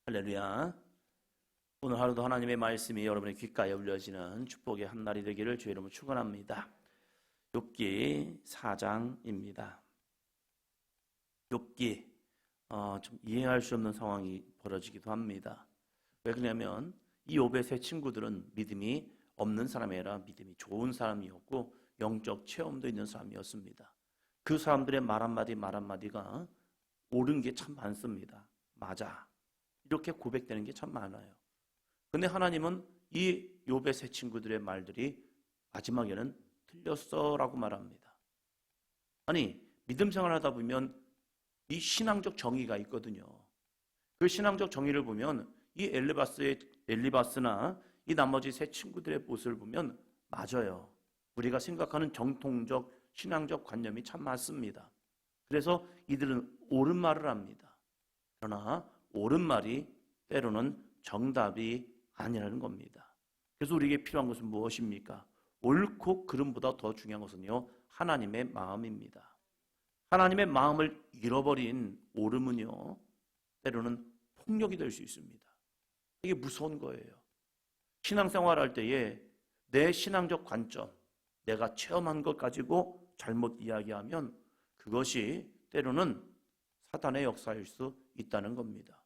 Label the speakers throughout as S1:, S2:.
S1: 할렐루야. 오늘 하루도 하나님의 말씀이 여러분의 귓가에 울려지는 축복의 한 날이 되기를 주의 이름으로 축원합니다. 욥기 4장입니다. 욥기 좀 이해할 수 없는 상황이 벌어지기도 합니다. 왜 그러냐면 이 욥의 세 친구들은 믿음이 없는 사람이 아니라 믿음이 좋은 사람이었고 영적 체험도 있는 사람이었습니다. 그 사람들의 말 한마디가 옳은 게 참 많습니다. 맞아. 이렇게 고백되는 게 참 많아요. 근데 하나님은 이 욥의 세 친구들의 말들이 마지막에는 틀렸어 라고 말합니다. 아니, 믿음 생활하다 보면 이 신앙적 정의가 있거든요. 그 신앙적 정의를 보면 이 엘리바스나 이 나머지 세 친구들의 모습을 보면 맞아요. 우리가 생각하는 정통적 신앙적 관념이 참 맞습니다. 그래서 이들은 옳은 말을 합니다. 그러나 옳은 말이 때로는 정답이 아니라는 겁니다. 그래서 우리에게 필요한 것은 무엇입니까? 옳고 그름보다 더 중요한 것은요, 하나님의 마음입니다. 하나님의 마음을 잃어버린 옳음은요, 때로는 폭력이 될 수 있습니다. 이게 무서운 거예요. 신앙생활 할 때에 내 신앙적 관점, 내가 체험한 것 가지고 잘못 이야기하면 그것이 때로는 사단의 역사일 수 있다는 겁니다.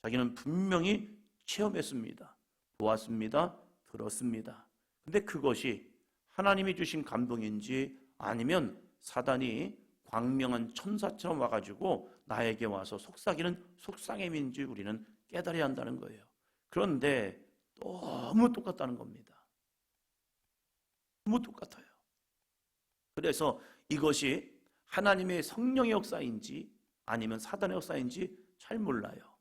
S1: 자기는 분명히 체험했습니다. 보았습니다. 들었습니다. 근데 그것이 하나님이 주신 감동인지 아니면 사단이 광명한 천사처럼 와가지고 나에게 와서 속삭이는 속삭임인지 우리는 깨달아야 한다는 거예요. 그런데 너무 똑같다는 겁니다. 너무 똑같아요. 그래서 이것이 하나님의 성령의 역사인지 아니면 사단의 역사인지 잘 몰라요.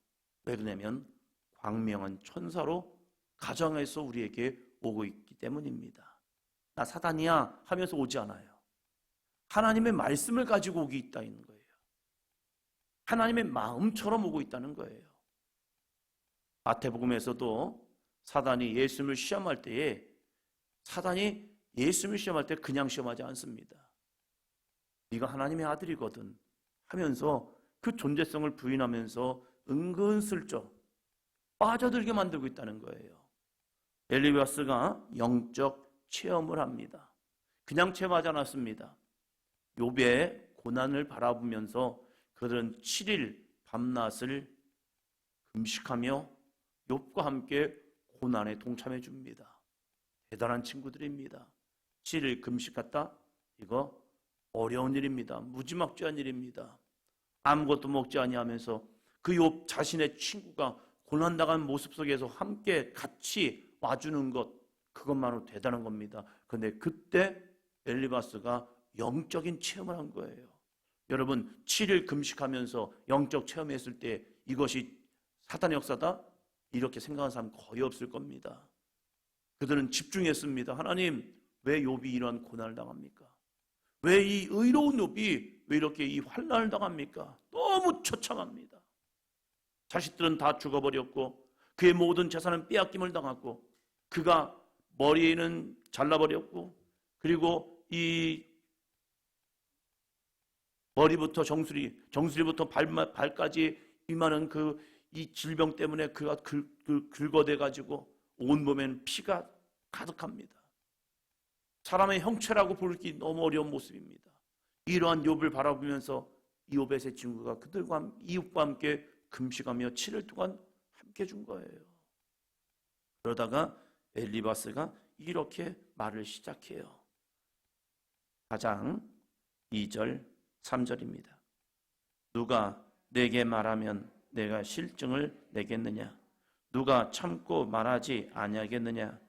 S1: 왜 그러냐면 광명한 천사로 가정에서 우리에게 오고 있기 때문입니다. 나 사단이야 하면서 오지 않아요. 하나님의 말씀을 가지고 오기 있다는 거예요. 하나님의 마음처럼 오고 있다는 거예요. 마태복음에서도 사단이 예수님을 시험할 때에 사단이 예수님을 시험할 때 그냥 시험하지 않습니다. 네가 하나님의 아들이거든 하면서 그 존재성을 부인하면서 은근슬쩍 빠져들게 만들고 있다는 거예요. 엘리바스가 영적 체험을 합니다. 그냥 체험하지 않았습니다. 욥의 고난을 바라보면서 그들은 7일 밤낮을 금식하며 욥과 함께 고난에 동참해 줍니다. 대단한 친구들입니다. 7일 금식했다? 이거 어려운 일입니다. 무지막지한 일입니다. 아무것도 먹지 아니하면서 그 욥 자신의 친구가 고난당한 모습 속에서 함께 같이 와주는 것, 그것만으로 대단한 겁니다. 그런데 그때 엘리바스가 영적인 체험을 한 거예요. 여러분 7일 금식하면서 영적 체험했을 때 이것이 사단의 역사다? 이렇게 생각하는 사람 거의 없을 겁니다. 그들은 집중했습니다. 하나님, 왜 욥이 이런 고난을 당합니까? 왜 이 의로운 욥이 왜 이렇게 이 환난을 당합니까? 너무 처참합니다. 자식들은 다 죽어버렸고 그의 모든 재산은 빼앗김을 당했고 그가 머리는 잘라버렸고 그리고 이 머리부터 정수리부터 발까지 이만한 이 질병 때문에 그가 긁어대 가지고 온몸에는 피가 가득합니다. 사람의 형체라고 부르기 너무 어려운 모습입니다. 이러한 욥을 바라보면서 이 욥의 세 친구가 그들과 이웃과 함께 금식하며 7일 동안 함께 준 거예요. 그러다가 엘리바스가 이렇게 말을 시작해요. 4장 2절 3절입니다. 누가 내게 말하면 내가 실증을 내겠느냐? 누가 참고 말하지 아니하겠느냐?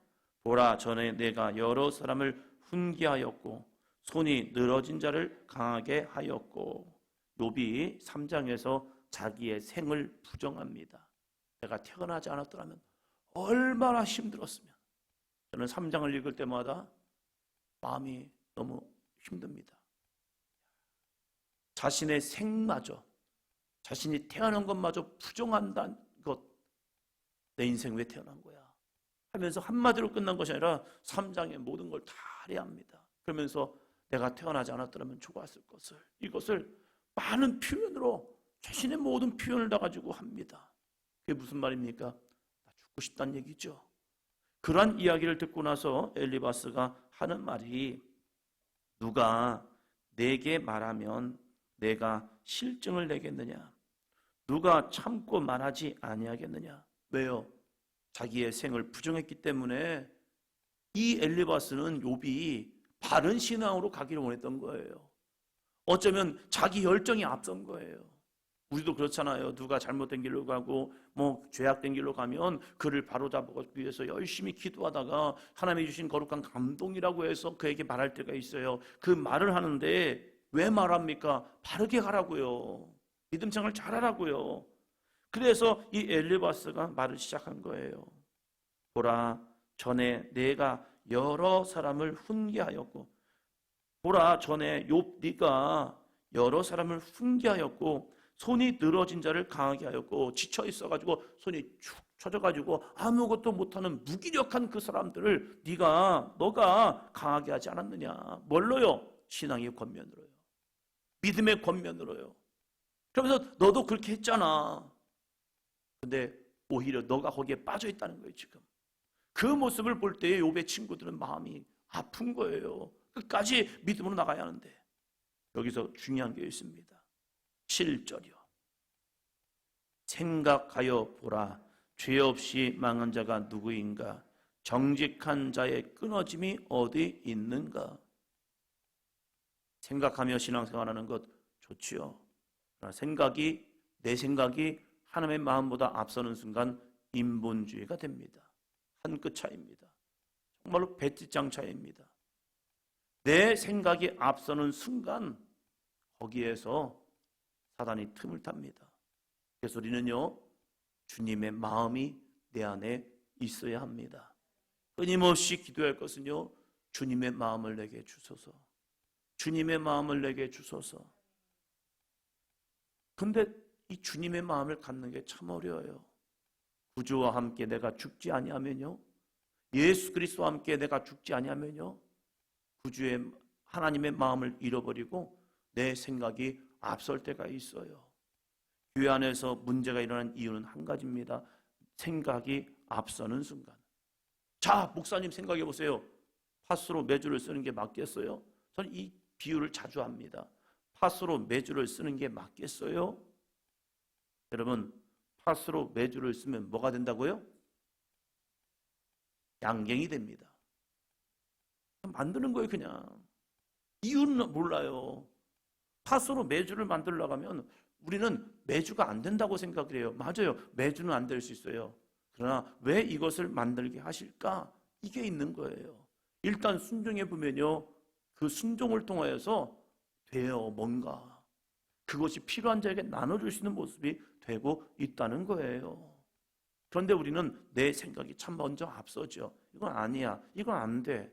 S1: 보라, 전에 내가 여러 사람을 훈계하였고 손이 늘어진 자를 강하게 하였고. 욥이 3장에서 자기의 생을 부정합니다. 내가 태어나지 않았더라면 얼마나 힘들었으면. 저는 3장을 읽을 때마다 마음이 너무 힘듭니다. 자신의 생마저, 자신이 태어난 것마저 부정한다는 것, 내 인생 왜 태어난 거야? 하면서 한마디로 끝난 것이 아니라 3장의 모든 걸 다 할애합니다. 그러면서 내가 태어나지 않았더라면 죽었을 것을, 이것을 많은 표현으로 자신의 모든 표현을 다 가지고 합니다. 그게 무슨 말입니까? 나 죽고 싶다는 얘기죠. 그러한 이야기를 듣고 나서 엘리바스가 하는 말이, 누가 내게 말하면 내가 실증을 내겠느냐? 누가 참고 말하지 아니하겠느냐? 왜요? 자기의 생을 부정했기 때문에 이 엘리바스는 욥이 바른 신앙으로 가기를 원했던 거예요. 어쩌면 자기 열정이 앞선 거예요. 우리도 그렇잖아요. 누가 잘못된 길로 가고 죄악된 길로 가면 그를 바로잡기 위해서 열심히 기도하다가 하나님이 주신 거룩한 감동이라고 해서 그에게 말할 때가 있어요. 그 말을 하는데 왜 말합니까? 바르게 가라고요. 믿음 생활 잘하라고요. 그래서 이 엘리바스가 말을 시작한 거예요. 보라, 전에 내가 여러 사람을 훈계하였고, 보라, 전에 욥 네가 여러 사람을 훈계하였고, 손이 늘어진 자를 강하게 하였고, 지쳐 있어가지고 손이 축 처져가지고 아무것도 못하는 무기력한 그 사람들을 너가 강하게 하지 않았느냐? 뭘로요? 신앙의 권면으로요. 믿음의 권면으로요. 그러면서 너도 그렇게 했잖아. 근데 오히려 너가 거기에 빠져 있다는 거예요. 지금 그 모습을 볼 때에 욥의 친구들은 마음이 아픈 거예요. 끝까지 믿음으로 나가야 하는데, 여기서 중요한 게 있습니다. 7절이요. 생각하여 보라, 죄 없이 망한 자가 누구인가? 정직한 자의 끊어짐이 어디 있는가? 생각하며 신앙생활하는 것 좋지요. 그러나 내 생각이 하나님의 마음보다 앞서는 순간 인본주의가 됩니다. 한 끗 차이입니다. 정말로 배지장 차이입니다. 내 생각이 앞서는 순간 거기에서 사단이 틈을 탑니다. 그래서 우리는요, 주님의 마음이 내 안에 있어야 합니다. 끊임없이 기도할 것은요, 주님의 마음을 내게 주소서. 주님의 마음을 내게 주소서. 근데 이 주님의 마음을 갖는 게 참 어려워요. 구주와 함께 내가 죽지 아니하면요, 예수 그리스도와 함께 내가 죽지 아니하면요, 구주의 하나님의 마음을 잃어버리고 내 생각이 앞설 때가 있어요. 교회 안에서 문제가 일어난 이유는 한 가지입니다. 생각이 앞서는 순간. 자, 목사님 생각해 보세요. 팥으로 메주를 쓰는 게 맞겠어요? 저는 이 비유를 자주 합니다. 팥으로 메주를 쓰는 게 맞겠어요? 여러분, 팥으로 메주를 쓰면 뭐가 된다고요? 양갱이 됩니다. 만드는 거예요, 그냥. 이유는 몰라요. 팥으로 메주를 만들려고 하면 우리는 메주가 안 된다고 생각을 해요. 맞아요. 메주는 안 될 수 있어요. 그러나 왜 이것을 만들게 하실까? 이게 있는 거예요. 일단 순종해 보면요, 그 순종을 통하여서 돼요, 뭔가. 그것이 필요한 자에게 나눠줄 수 있는 모습이 되고 있다는 거예요. 그런데 우리는 내 생각이 참 먼저 앞서죠. 이건 아니야, 이건 안 돼.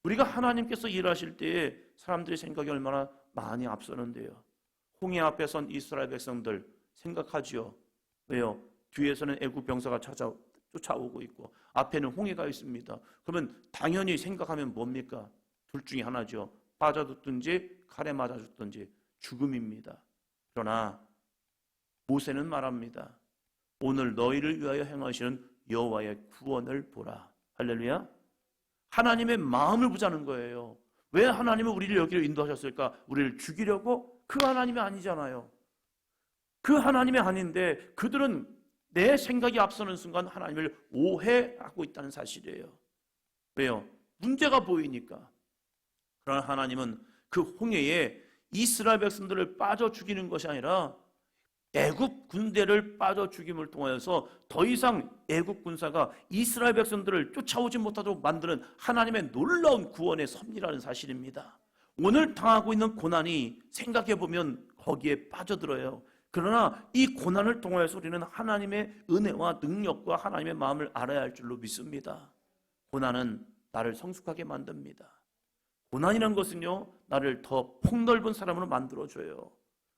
S1: 우리가 하나님께서 일하실 때에 사람들의 생각이 얼마나 많이 앞서는데요. 홍해 앞에 선 이스라엘 백성들 생각하지요. 왜요? 뒤에서는 애굽 병사가 쫓아오고 있고 앞에는 홍해가 있습니다. 그러면 당연히 생각하면 뭡니까? 둘 중에 하나죠. 빠져듣든지 칼에 맞아 죽든지 죽음입니다. 그러나 모세는 말합니다. 오늘 너희를 위하여 행하시는 여호와의 구원을 보라. 할렐루야. 하나님의 마음을 보자는 거예요. 왜 하나님은 우리를 여기로 인도하셨을까? 우리를 죽이려고? 그 하나님이 아니잖아요. 그 하나님이 아닌데 그들은 내 생각이 앞서는 순간 하나님을 오해하고 있다는 사실이에요. 왜요? 문제가 보이니까. 그러나 하나님은 그 홍해에 이스라엘 백성들을 빠져 죽이는 것이 아니라 애굽 군대를 빠져 죽임을 통하여서 더 이상 애굽 군사가 이스라엘 백성들을 쫓아오지 못하도록 만드는 하나님의 놀라운 구원의 섭리라는 사실입니다. 오늘 당하고 있는 고난이 생각해보면 거기에 빠져들어요. 그러나 이 고난을 통하여서 우리는 하나님의 은혜와 능력과 하나님의 마음을 알아야 할 줄로 믿습니다. 고난은 나를 성숙하게 만듭니다. 고난이란 것은요, 나를 더 폭넓은 사람으로 만들어줘요.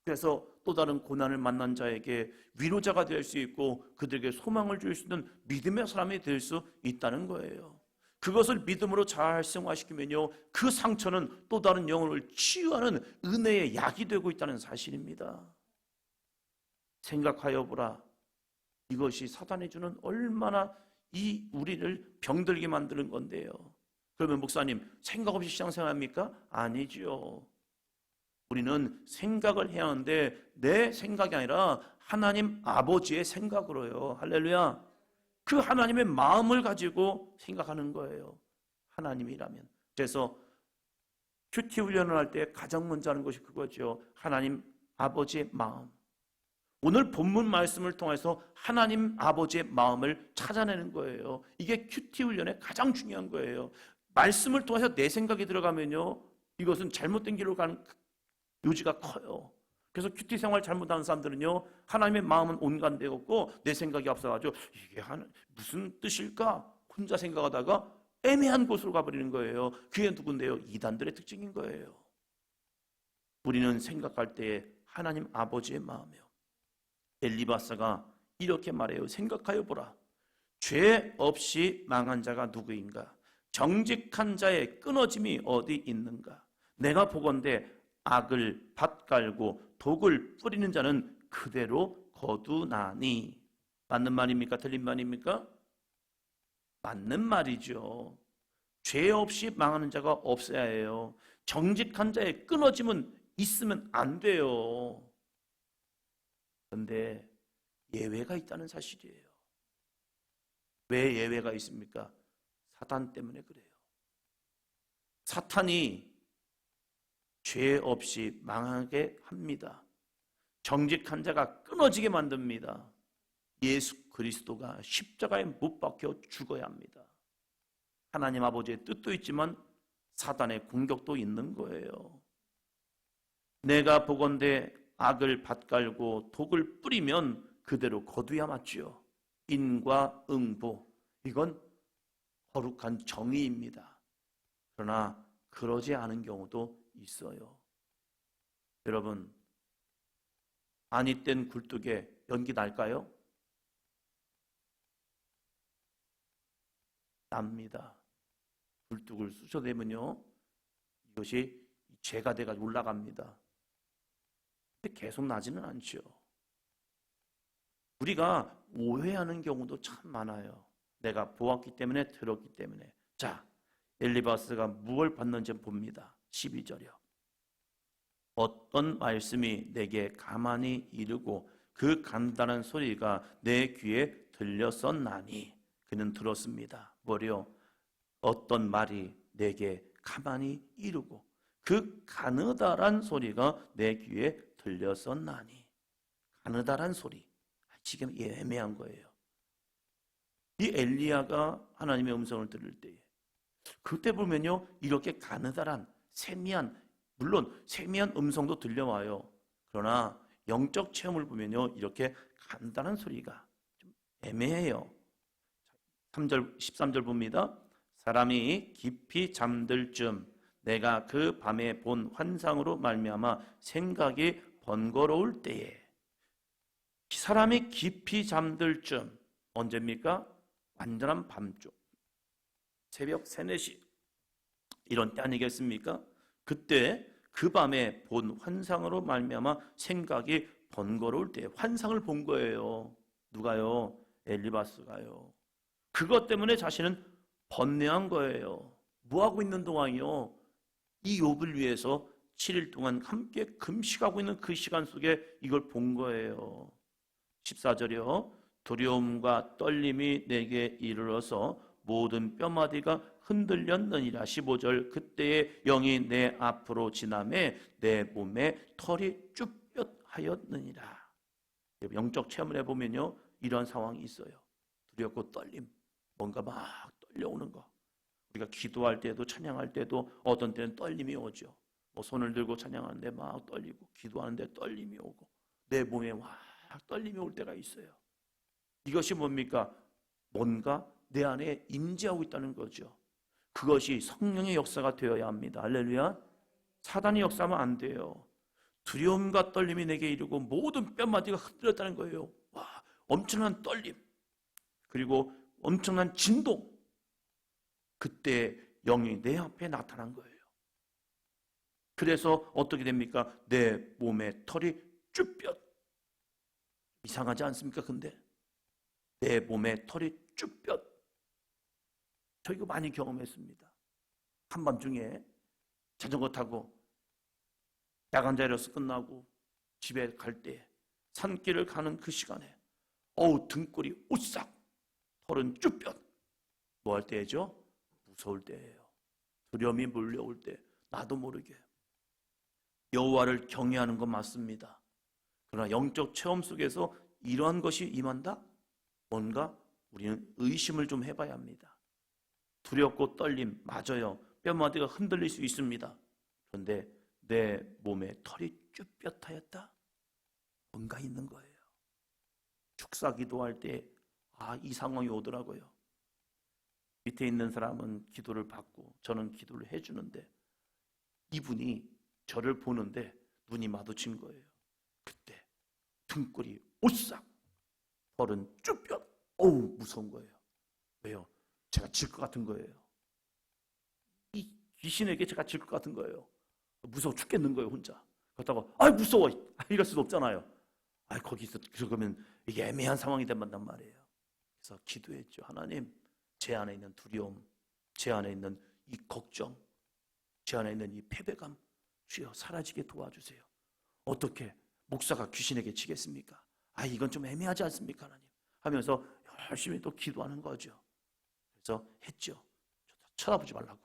S1: 그래서 또 다른 고난을 만난 자에게 위로자가 될 수 있고 그들에게 소망을 줄 수 있는 믿음의 사람이 될 수 있다는 거예요. 그것을 믿음으로 잘 승화시키면요, 그 상처는 또 다른 영혼을 치유하는 은혜의 약이 되고 있다는 사실입니다. 생각하여 보라. 이것이 사단이 주는 얼마나 우리를 병들게 만드는 건데요. 그러면 목사님, 생각 없이 신앙생활합니까? 아니지요. 우리는 생각을 해야 하는데 내 생각이 아니라 하나님 아버지의 생각으로요. 할렐루야. 그 하나님의 마음을 가지고 생각하는 거예요. 하나님이라면. 그래서 큐티 훈련을 할 때 가장 먼저 하는 것이 그거죠. 하나님 아버지의 마음. 오늘 본문 말씀을 통해서 하나님 아버지의 마음을 찾아내는 거예요. 이게 큐티 훈련의 가장 중요한 거예요. 말씀을 통해서 내 생각이 들어가면요, 이것은 잘못된 길로 가는 요지가 커요. 그래서 큐티 생활 잘못하는 사람들은요, 하나님의 마음은 온간데 없고 내 생각이 앞서가지고 이게 무슨 뜻일까? 혼자 생각하다가 애매한 곳으로 가버리는 거예요. 그게 누군데요? 이단들의 특징인 거예요. 우리는 생각할 때 하나님 아버지의 마음이요. 엘리바스가 이렇게 말해요. 생각하여 보라. 죄 없이 망한 자가 누구인가? 정직한 자의 끊어짐이 어디 있는가? 내가 보건대 악을 밭갈고 독을 뿌리는 자는 그대로 거두나니. 맞는 말입니까? 틀린 말입니까? 맞는 말이죠. 죄 없이 망하는 자가 없어야 해요. 정직한 자의 끊어짐은 있으면 안 돼요. 그런데 예외가 있다는 사실이에요. 왜 예외가 있습니까? 사탄 때문에 그래요. 사탄이 죄 없이 망하게 합니다. 정직한 자가 끊어지게 만듭니다. 예수 그리스도가 십자가에 못 박혀 죽어야 합니다. 하나님 아버지의 뜻도 있지만 사단의 공격도 있는 거예요. 내가 보건대 악을 밭갈고 독을 뿌리면 그대로 거두야 맞지요. 인과 응보, 이건 거룩한 정의입니다. 그러나 그러지 않은 경우도 있어요. 여러분, 아니 땐 굴뚝에 연기 날까요? 납니다. 굴뚝을 쑤셔대면요, 이것이 죄가 돼가지고 올라갑니다. 근데 계속 나지는 않죠. 우리가 오해하는 경우도 참 많아요. 내가 보았기 때문에, 들었기 때문에. 자, 엘리바스가 무엇을 받는지 봅니다. 12절이요. 어떤 말씀이 내게 가만히 이르고 그 간단한 소리가 내 귀에 들렸었나니. 그는 들었습니다. 뭐요? 어떤 말이 내게 가만히 이르고 그 가느다란 소리가 내 귀에 들렸었나니. 가느다란 소리, 지금 애매한 거예요. 이 엘리야가 하나님의 음성을 들을 때에 그때 보면요, 이렇게 가느다란 세미한, 물론 세미한 음성도 들려와요. 그러나 영적 체험을 보면요, 이렇게 간단한 소리가 좀 애매해요. 13절 봅니다. 사람이 깊이 잠들 쯤 내가 그 밤에 본 환상으로 말미암아 생각이 번거로울 때에. 사람이 깊이 잠들 쯤 언제입니까? 완전한 밤쪽, 새벽 3, 4시 이런 때 아니겠습니까? 그때 그 밤에 본 환상으로 말미암아 생각이 번거로울 때 환상을 본 거예요. 누가요? 엘리바스가요. 그것 때문에 자신은 번뇌한 거예요. 뭐하고 있는 동안이요? 이 욥을 위해서 7일 동안 함께 금식하고 있는 그 시간 속에 이걸 본 거예요. 14절이요. 두려움과 떨림이 내게 이르러서 모든 뼈마디가 흔들렸느니라. 15절. 그때의 영이 내 앞으로 지나매 내 몸에 털이 쭈뼛하였느니라. 영적 체험을 해보면요, 이런 상황이 있어요. 두렵고 떨림, 뭔가 막 떨려오는 거. 우리가 기도할 때도 찬양할 때도 어떤 때는 떨림이 오죠. 뭐 손을 들고 찬양하는데 막 떨리고, 기도하는데 떨림이 오고, 내 몸에 막 떨림이 올 때가 있어요. 이것이 뭡니까? 뭔가 내 안에 임재하고 있다는 거죠. 그것이 성령의 역사가 되어야 합니다. 할렐루야. 사단이 역사하면 안 돼요. 두려움과 떨림이 내게 이르고 모든 뼈마디가 흔들렸다는 거예요. 와, 엄청난 떨림, 그리고 엄청난 진동. 그때 영이 내 앞에 나타난 거예요. 그래서 어떻게 됩니까? 내 몸에 털이 쭈뼛. 이상하지 않습니까? 근데 내 몸에 털이 쭈뼛. 저 이거 많이 경험했습니다. 한밤중에 자전거 타고 야간 자율학습 끝나고 집에 갈 때 산길을 가는 그 시간에 등골이 오싹, 털은 쭈뼛. 뭐 할 때죠? 무서울 때예요. 두려움이 몰려올 때 나도 모르게. 여호와를 경외하는 건 맞습니다. 그러나 영적 체험 속에서 이러한 것이 임한다? 뭔가 우리는 의심을 좀 해봐야 합니다. 두렵고 떨림, 맞아요. 뼈마디가 흔들릴 수 있습니다. 그런데 내 몸에 털이 쭈뼛하였다? 뭔가 있는 거예요. 축사 기도할 때 이 상황이 오더라고요. 밑에 있는 사람은 기도를 받고 저는 기도를 해주는데 이분이 저를 보는데 눈이 마주친 거예요. 그때 등골이 오싹, 털은 쭈뼛. 무서운 거예요. 왜요? 제가 질 것 같은 거예요. 이 귀신에게 제가 질 것 같은 거예요. 무서워 죽겠는 거예요, 혼자. 그렇다고 무서워 이럴 수도 없잖아요. 거기서 그러면 이게 애매한 상황이 된단 말이에요. 그래서 기도했죠. 하나님, 제 안에 있는 두려움, 제 안에 있는 이 걱정, 제 안에 있는 이 패배감, 주여 사라지게 도와주세요. 어떻게 목사가 귀신에게 치겠습니까? 이건 좀 애매하지 않습니까, 하나님? 하면서 열심히 또 기도하는 거죠. 그래서 했죠. 쳐다보지 말라고.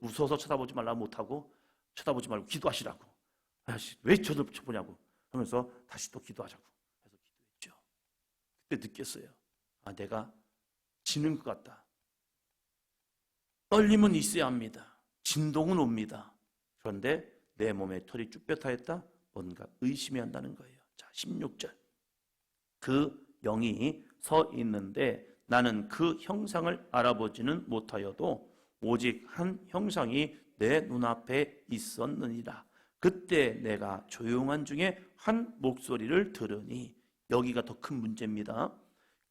S1: 무서워서 쳐다보지 말라고 못하고 쳐다보지 말고 기도하시라고. 왜 쳐다보냐고 하면서 다시 또 기도하자고 해서 기도했죠. 그때 느꼈어요. 내가 지는 것 같다. 떨림은 있어야 합니다. 진동은 옵니다. 그런데 내 몸에 털이 쭈뼛하였다? 뭔가 의심해야 한다는 거예요. 자, 16절. 그 영이 서 있는데 나는 그 형상을 알아보지는 못하여도 오직 한 형상이 내 눈앞에 있었느니라. 그때 내가 조용한 중에 한 목소리를 들으니, 여기가 더 큰 문제입니다.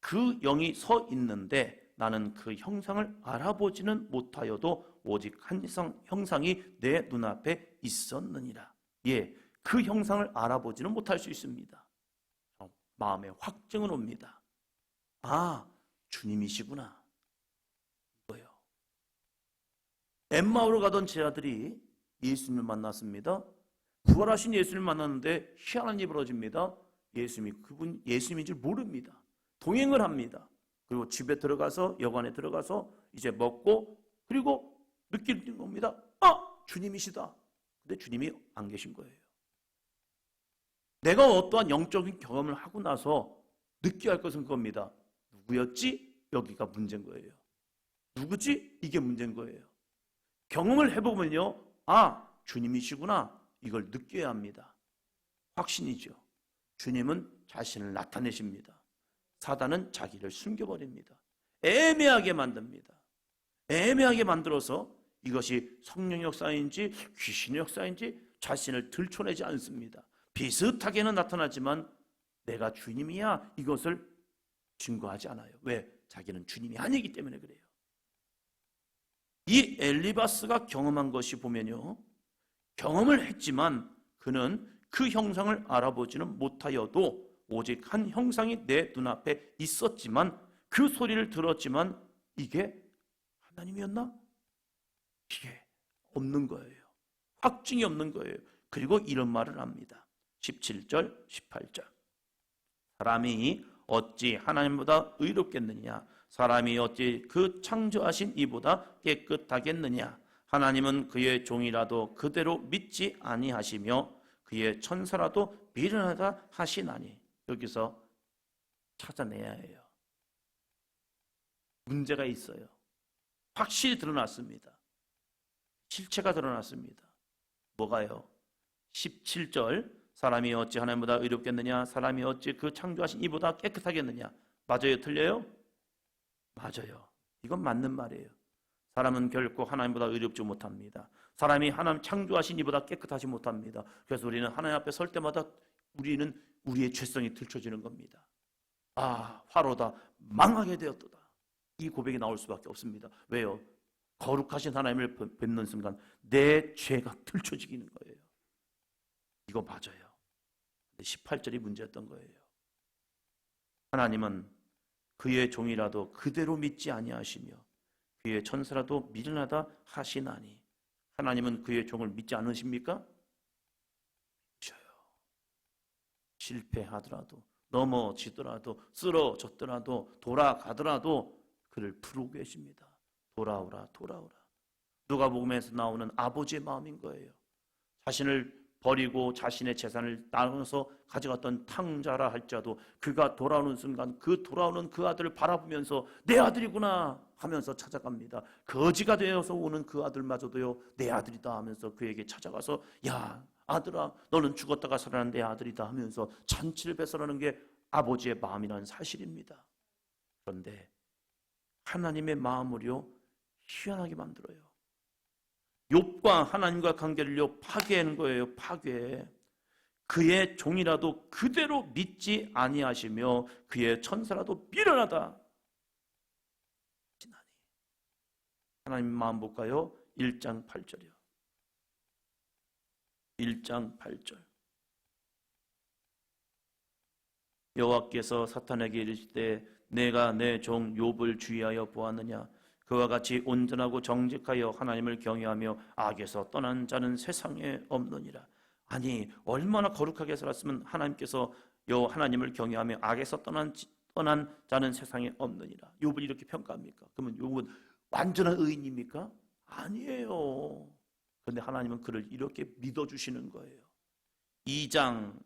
S1: 그 영이 서 있는데 나는 그 형상을 알아보지는 못하여도 오직 한 형상이 내 눈앞에 있었느니라. 그 형상을 알아보지는 못할 수 있습니다. 마음에 확증은 옵니다. 주님이시구나. 이거예요. 엠마오로 가던 제자들이 예수님을 만났습니다. 부활하신 예수님을 만났는데 희한한 일이 벌어집니다. 예수님이 그분 예수님인 줄 모릅니다. 동행을 합니다. 그리고 집에 들어가서 여관에 들어가서 이제 먹고 그리고 느끼는 겁니다. 주님이시다. 근데 주님이 안 계신 거예요. 내가 어떠한 영적인 경험을 하고 나서 느껴야 할 것은 그겁니다. 누구였지? 여기가 문제인 거예요. 누구지? 이게 문제인 거예요. 경험을 해보면요. 주님이시구나. 이걸 느껴야 합니다. 확신이죠. 주님은 자신을 나타내십니다. 사단은 자기를 숨겨버립니다. 애매하게 만듭니다. 애매하게 만들어서 이것이 성령의 역사인지 귀신의 역사인지 자신을 들춰내지 않습니다. 비슷하게는 나타나지만 내가 주님이야 이것을 증거하지 않아요. 왜? 자기는 주님이 아니기 때문에 그래요. 이 엘리바스가 경험한 것이 보면요, 경험을 했지만 그는 그 형상을 알아보지는 못하여도 오직 한 형상이 내 눈앞에 있었지만, 그 소리를 들었지만 이게 하나님이었나? 이게 없는 거예요. 확증이 없는 거예요. 그리고 이런 말을 합니다. 17절, 18절. 사람이 어찌 하나님보다 의롭겠느냐? 사람이 어찌 그 창조하신 이보다 깨끗하겠느냐? 하나님은 그의 종이라도 그대로 믿지 아니하시며 그의 천사라도 미련하다 하시나니. 여기서 찾아내야 해요. 문제가 있어요. 확실히 드러났습니다. 실체가 드러났습니다. 뭐가요? 17절. 사람이 어찌 하나님보다 의롭겠느냐? 사람이 어찌 그 창조하신 이보다 깨끗하겠느냐? 맞아요? 틀려요? 맞아요. 이건 맞는 말이에요. 사람은 결코 하나님보다 의롭지 못합니다. 사람이 하나님 창조하신 이보다 깨끗하지 못합니다. 그래서 우리는 하나님 앞에 설 때마다 우리는 우리의 죄성이 들춰지는 겁니다. 화로다, 망하게 되었도다. 이 고백이 나올 수밖에 없습니다. 왜요? 거룩하신 하나님을 뵙는 순간 내 죄가 들춰지는 거예요. 이거 맞아요. 18절이 문제였던 거예요. 하나님은 그의 종이라도 그대로 믿지 아니하시며 그의 천사라도 미련하다 하시나니. 하나님은 그의 종을 믿지 않으십니까? 믿으셔요. 실패하더라도, 넘어지더라도, 쓰러졌더라도, 돌아가더라도 그를 부르고 계십니다. 돌아오라, 돌아오라. 누가복음에서 나오는 아버지의 마음인 거예요. 자신을 버리고 자신의 재산을 나눠서 가져갔던 탕자라 할지라도 그가 돌아오는 순간 그 돌아오는 그 아들을 바라보면서 내 아들이구나 하면서 찾아갑니다. 거지가 되어서 오는 그 아들마저도요, 내 아들이다 하면서 그에게 찾아가서 야 아들아, 너는 죽었다가 살아난 내 아들이다 하면서 잔치를 베풀어하는 게 아버지의 마음이라는 사실입니다. 그런데 하나님의 마음을요 희한하게 만들어요. 욥과 하나님과 관계를요 파괴하는 거예요. 파괴. 그의 종이라도 그대로 믿지 아니하시며 그의 천사라도 미련하다. 하나님 마음 볼까요? 1장 8절이요. 1장 8절. 여호와께서 사탄에게 이르시되 내가 내 종 욥을 주의하여 보았느냐. 그와 같이 온전하고 정직하여 하나님을 경외하며 악에서 떠난 자는 세상에 없느니라. 아니 얼마나 거룩하게 살았으면 하나님께서 하나님을 경외하며 악에서 떠난 자는 세상에 없느니라. 욥을 이렇게 평가합니까? 그러면 욥은 완전한 의인입니까? 아니에요. 그런데 하나님은 그를 이렇게 믿어주시는 거예요. 2장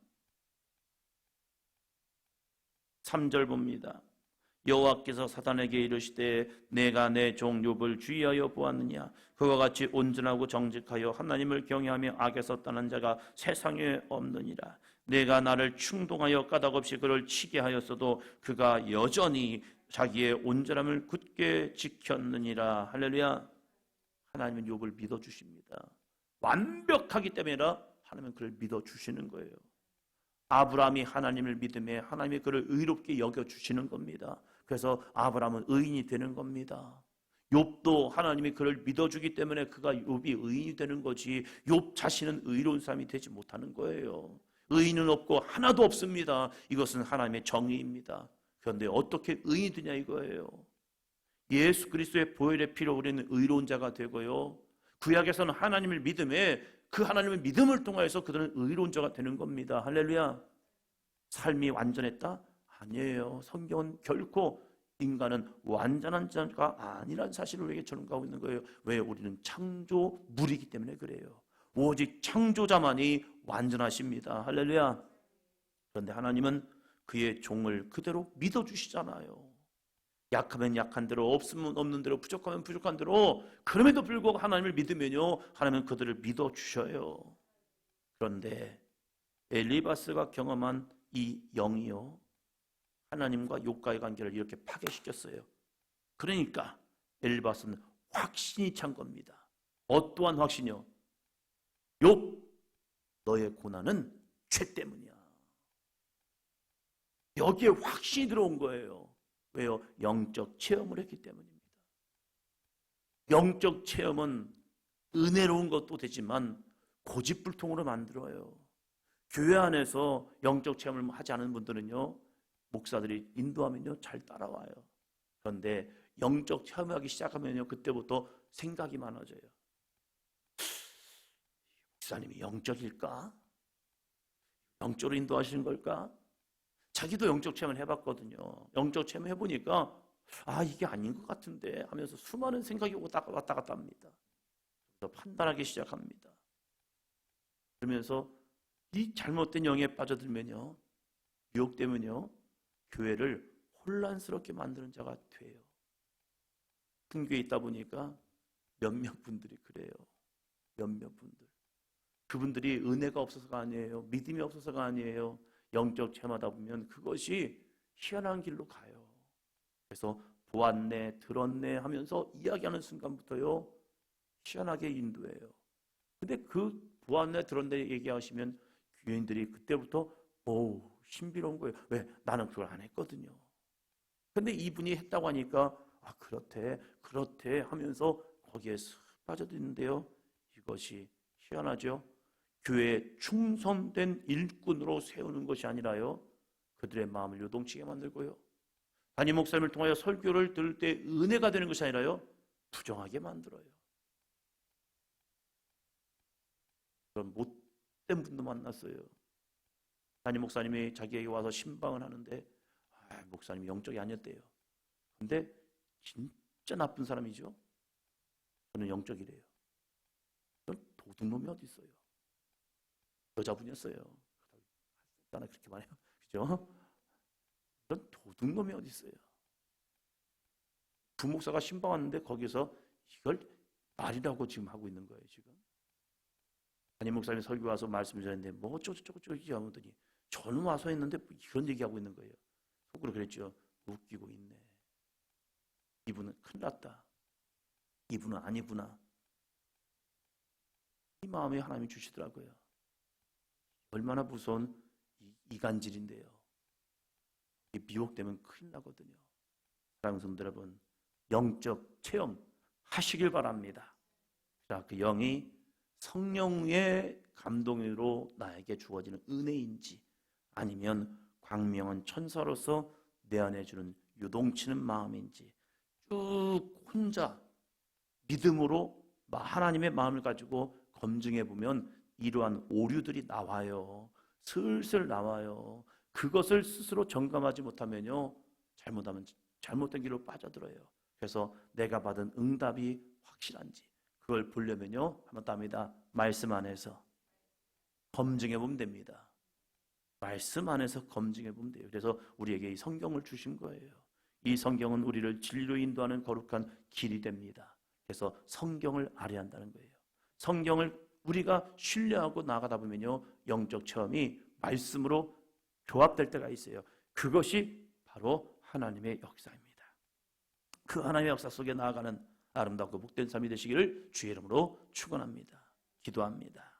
S1: 3절 봅니다. 여호와께서 사탄에게 이르시되 내가 내 종 욥을 주의하여 보았느냐. 그와 같이 온전하고 정직하여 하나님을 경외하며 악에서 떠난 자가 세상에 없느니라. 내가 나를 충동하여 까닭없이 그를 치게 하였어도 그가 여전히 자기의 온전함을 굳게 지켰느니라. 할렐루야. 하나님은 욥을 믿어주십니다. 완벽하기 때문에 아니라 하나님은 그를 믿어주시는 거예요. 아브라함이 하나님을 믿음에 하나님이 그를 의롭게 여겨주시는 겁니다. 그래서 아브라함은 의인이 되는 겁니다. 욥도 하나님이 그를 믿어주기 때문에 그가 욥이 의인이 되는 거지, 욥 자신은 의로운 사람이 되지 못하는 거예요. 의인은 없고 하나도 없습니다. 이것은 하나님의 정의입니다. 그런데 어떻게 의인이 되냐 이거예요. 예수 그리스도의 보혈의 피로 우리는 의로운 자가 되고요, 구약에서는 하나님을 믿음에 그 하나님의 믿음을 통하여서 그들은 의로운 자가 되는 겁니다. 할렐루야. 삶이 완전했다? 아니에요. 성경은 결코 인간은 완전한 자가 아니라는 사실을 우리에게 전가하고 있는 거예요. 왜? 우리는 창조물이기 때문에 그래요. 오직 창조자만이 완전하십니다. 할렐루야. 그런데 하나님은 그의 종을 그대로 믿어주시잖아요. 약하면 약한 대로, 없으면 없는 대로, 부족하면 부족한 대로, 그럼에도 불구하고 하나님을 믿으면요, 하나님은 그들을 믿어주셔요. 그런데 엘리바스가 경험한 이 영이요, 하나님과 욥과의 관계를 이렇게 파괴시켰어요. 그러니까 엘리바스는 확신이 찬 겁니다. 어떠한 확신이요? 욥, 너의 고난은 죄 때문이야. 여기에 확신이 들어온 거예요. 왜요? 영적 체험을 했기 때문입니다. 영적 체험은 은혜로운 것도 되지만 고집불통으로 만들어요. 교회 안에서 영적 체험을 하지 않은 분들은요, 목사들이 인도하면요 잘 따라와요. 그런데 영적 체험하기 시작하면요, 그때부터 생각이 많아져요. 목사님이 영적일까? 영적으로 인도하시는 걸까? 자기도 영적 체험을 해봤거든요. 영적 체험 해보니까 아 이게 아닌 것 같은데 하면서 수많은 생각이 왔다 갔다 합니다. 그래서 판단하기 시작합니다. 그러면서 이 잘못된 영에 빠져들면요, 유혹되면요, 교회를 혼란스럽게 만드는 자가 돼요. 큰 교회에 있다 보니까 몇몇 분들이 그래요. 몇몇 분들. 그분들이 은혜가 없어서가 아니에요. 믿음이 없어서가 아니에요. 영적 체험하다 보면 그것이 희한한 길로 가요. 그래서 보았네, 들었네 하면서 이야기하는 순간부터요, 희한하게 인도해요. 근데 그 보았네, 들었네 얘기하시면 교인들이 그때부터 신비로운 거예요. 왜? 나는 그걸 안 했거든요. 근데 이분이 했다고 하니까 아 그렇대 하면서 거기에 쓱 빠져드는데요, 이것이 희한하죠. 교회에 충성된 일꾼으로 세우는 것이 아니라요, 그들의 마음을 요동치게 만들고요, 담임 목사님을 통하여 설교를 들을 때 은혜가 되는 것이 아니라요, 부정하게 만들어요. 그런 못된 분도 만났어요. 담임 목사님이 자기에게 와서 신방을 하는데 목사님이 영적이 아니었대요. 근데 진짜 나쁜 사람이죠. 저는 영적이래요. 그런 도둑놈이 어디 있어요? 여자분이었어요. 나는 그렇게 말해요. 그죠? 그런 도둑놈이 어디 있어요? 부목사가 신방 왔는데 거기서 이걸 말이라고 지금 하고 있는 거예요. 지금 담임 목사님이 설교 와서 말씀 드렸는데 뭐 어쩌고저쩌고 하더니 저는 와서 했는데 뭐 이런 얘기하고 있는 거예요. 속으로 그랬죠. 웃기고 있네. 이분은 큰일 났다. 이분은 아니구나. 이 마음에 하나님이 주시더라고요. 얼마나 무서운 이간질인데요. 미혹되면 큰일 나거든요. 사랑하는 성도 여러분, 영적 체험 하시길 바랍니다. 자, 그 영이 성령의 감동으로 나에게 주어지는 은혜인지 아니면 광명한 천사로서 내 안에 주는 유동치는 마음인지 쭉 혼자 믿음으로 하나님의 마음을 가지고 검증해 보면 이러한 오류들이 나와요. 슬슬 나와요. 그것을 스스로 점검하지 못하면요, 잘못하면 잘못된 길로 빠져들어요. 그래서 내가 받은 응답이 확실한지 그걸 보려면요, 한번 답니다. 말씀 안에서 검증해 보면 됩니다. 말씀 안에서 검증해 보면 돼요. 그래서 우리에게 이 성경을 주신 거예요. 이 성경은 우리를 진리로 인도하는 거룩한 길이 됩니다. 그래서 성경을 알아야 한다는 거예요. 성경을 우리가 신뢰하고 나가다 보면요, 영적 체험이 말씀으로 조합될 때가 있어요. 그것이 바로 하나님의 역사입니다. 그 하나님의 역사 속에 나아가는 아름답고 복된 삶이 되시기를 주의 이름으로 축원합니다. 기도합니다.